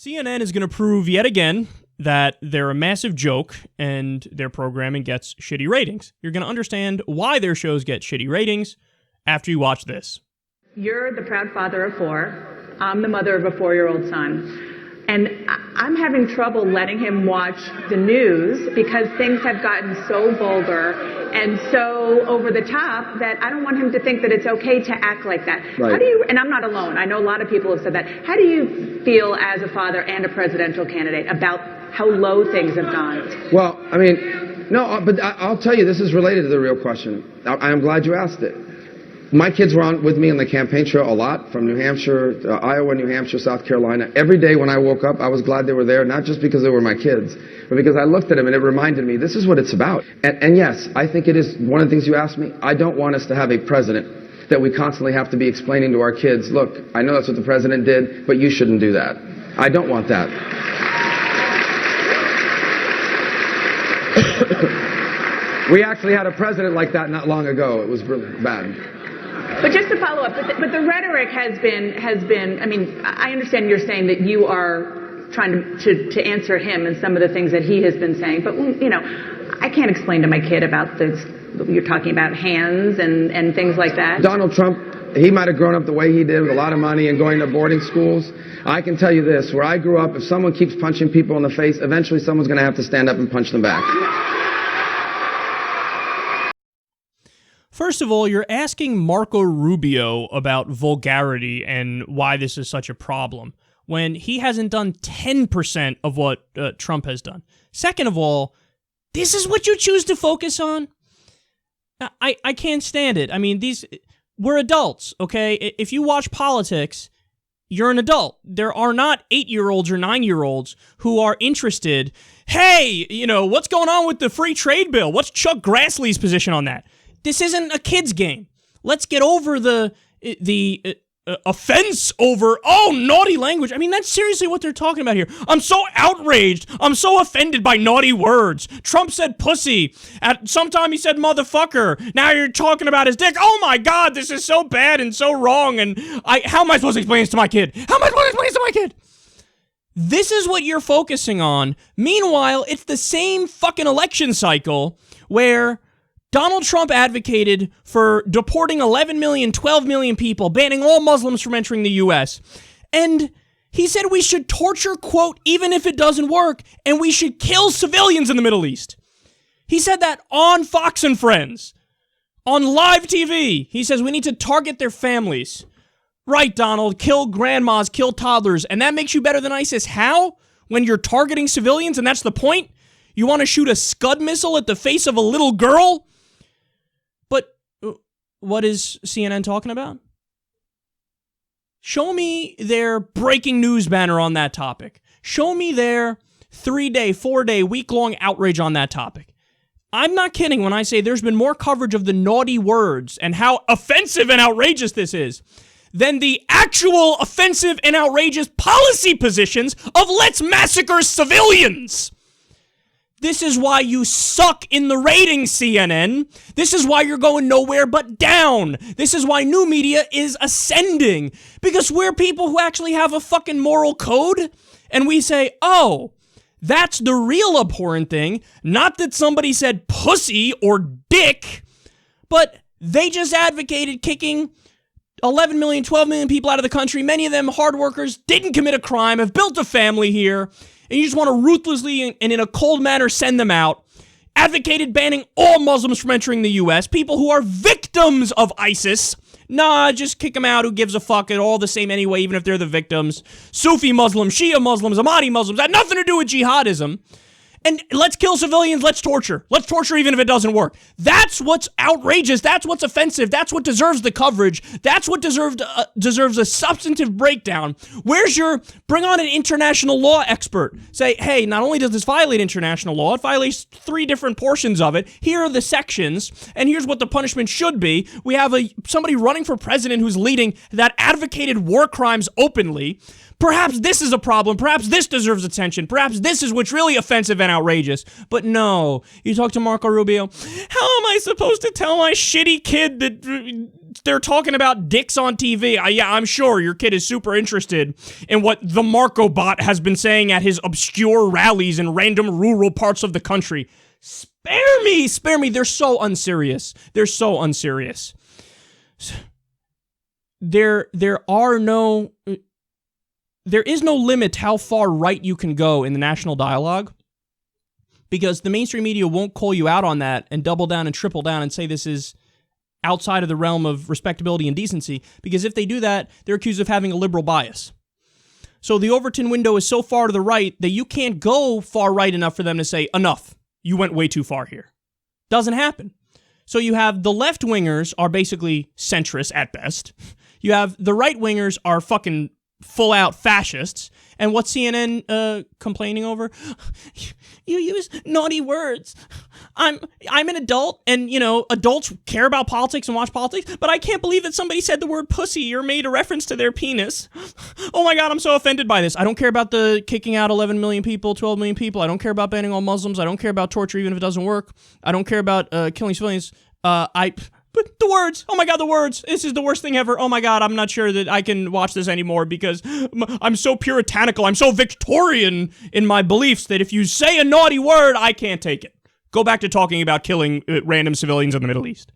CNN is going to prove yet again that they're a massive joke and their programming gets shitty ratings. You're going to understand why their shows get shitty ratings after you watch this. You're the proud father of 4. I'm the mother of a 4-year-old son. And I'm having trouble letting him watch the news because things have gotten so vulgar and so over the top that I don't want him to think that it's okay to act like that. Right. How do you, and I'm not alone, I know a lot of people have said that. How do you feel as a father and a presidential candidate about how low things have gone? Well, I mean, no, but I'll tell you, this is related to the real question. I'm glad you asked it. My kids were on with me on the campaign trail a lot, from New Hampshire, Iowa, New Hampshire, South Carolina. Every day when I woke up, I was glad they were there, not just because they were my kids, but because I looked at them and it reminded me, this is what it's about. And yes, I think it is one of the things you asked me. I don't want us to have a president that we constantly have to be explaining to our kids, look, I know that's what the president did, but you shouldn't do that. I don't want that. We actually had a president like that not long ago. It was really bad. But just to follow up, but the rhetoric has been, I mean, I understand you're saying that you are trying to answer him and some of the things that he has been saying, but, you know, I can't explain to my kid about this, you're talking about hands and things like that. Donald Trump, he might have grown up the way he did with a lot of money and going to boarding schools. I can tell you this, where I grew up, if someone keeps punching people in the face, eventually someone's going to have to stand up and punch them back. First of all, you're asking Marco Rubio about vulgarity and why this is such a problem, when he hasn't done 10% of what Trump has done. Second of all, this is what you choose to focus on? I can't stand it. I mean, we're adults, okay? If you watch politics, you're an adult. There are not 8-year-olds or 9-year-olds who are interested, hey, you know, what's going on with the free trade bill? What's Chuck Grassley's position on that? This isn't a kid's game. Let's get over the offense over, naughty language. I mean, that's seriously what they're talking about here. I'm so outraged. I'm so offended by naughty words. Trump said pussy. At some time he said motherfucker. Now you're talking about his dick. Oh my God, this is so bad and so wrong. And how am I supposed to explain this to my kid? How am I supposed to explain this to my kid? This is what you're focusing on. Meanwhile, it's the same fucking election cycle where Donald Trump advocated for deporting 11 million, 12 million people, banning all Muslims from entering the U.S. And he said we should torture, quote, even if it doesn't work, and we should kill civilians in the Middle East. He said that on Fox and Friends, on live TV. He says we need to target their families. Right, Donald, kill grandmas, kill toddlers, and that makes you better than ISIS. How? When you're targeting civilians, and that's the point? You want to shoot a Scud missile at the face of a little girl? But what is CNN talking about? Show me their breaking news banner on that topic. Show me their 3-day, 4-day, week-long outrage on that topic. I'm not kidding when I say there's been more coverage of the naughty words and how offensive and outrageous this is than the actual offensive and outrageous policy positions of let's massacre civilians. This is why you suck in the ratings, CNN. This is why you're going nowhere but down. This is why new media is ascending. Because we're people who actually have a fucking moral code. And we say, oh, that's the real abhorrent thing. Not that somebody said pussy or dick, but they just advocated kicking 11 million, 12 million people out of the country. Many of them hard workers, didn't commit a crime, have built a family here. And you just want to ruthlessly and in a cold manner send them out. Advocated banning all Muslims from entering the U.S. People who are victims of ISIS. Nah, just kick them out. Who gives a fuck? It's all the same anyway, even if they're the victims. Sufi Muslims, Shia Muslims, Ahmadi Muslims. That had nothing to do with jihadism. And let's kill civilians, let's torture. Let's torture even if it doesn't work. That's what's outrageous. That's what's offensive. That's what deserves the coverage. That's what deserves a substantive breakdown. Where's your, bring on an international law expert. Say, hey, not only does this violate international law, it violates 3 different portions of it. Here are the sections, and here's what the punishment should be. We have somebody running for president who's leading that advocated war crimes openly. Perhaps this is a problem. Perhaps this deserves attention. Perhaps this is what's really offensive and outrageous. But no, you talk to Marco Rubio. How am I supposed to tell my shitty kid that they're talking about dicks on TV. Yeah, I'm sure your kid is super interested in what the Marco bot has been saying at his obscure rallies in random rural parts of the country. Spare me. They're so unserious. There is no limit to how far right you can go in the national dialogue, because the mainstream media won't call you out on that and double down and triple down and say this is outside of the realm of respectability and decency, because if they do that, they're accused of having a liberal bias. So the Overton window is so far to the right that you can't go far right enough for them to say, enough, you went way too far here. Doesn't happen. So you have the left-wingers are basically centrists at best. You have the right-wingers are fucking full-out fascists. And what's CNN complaining over? You use naughty words. I'm an adult, and, you know, adults care about politics and watch politics, but I can't believe that somebody said the word pussy or made a reference to their penis. Oh my God, I'm so offended by this. I don't care about the kicking out 11 million people, 12 million people. I don't care about banning all Muslims. I don't care about torture even if it doesn't work. I don't care about killing civilians. But the words, oh my God, the words, this is the worst thing ever. Oh my God, I'm not sure that I can watch this anymore because I'm so puritanical. I'm so Victorian in my beliefs that if you say a naughty word, I can't take it. Go back to talking about killing random civilians in the Middle East.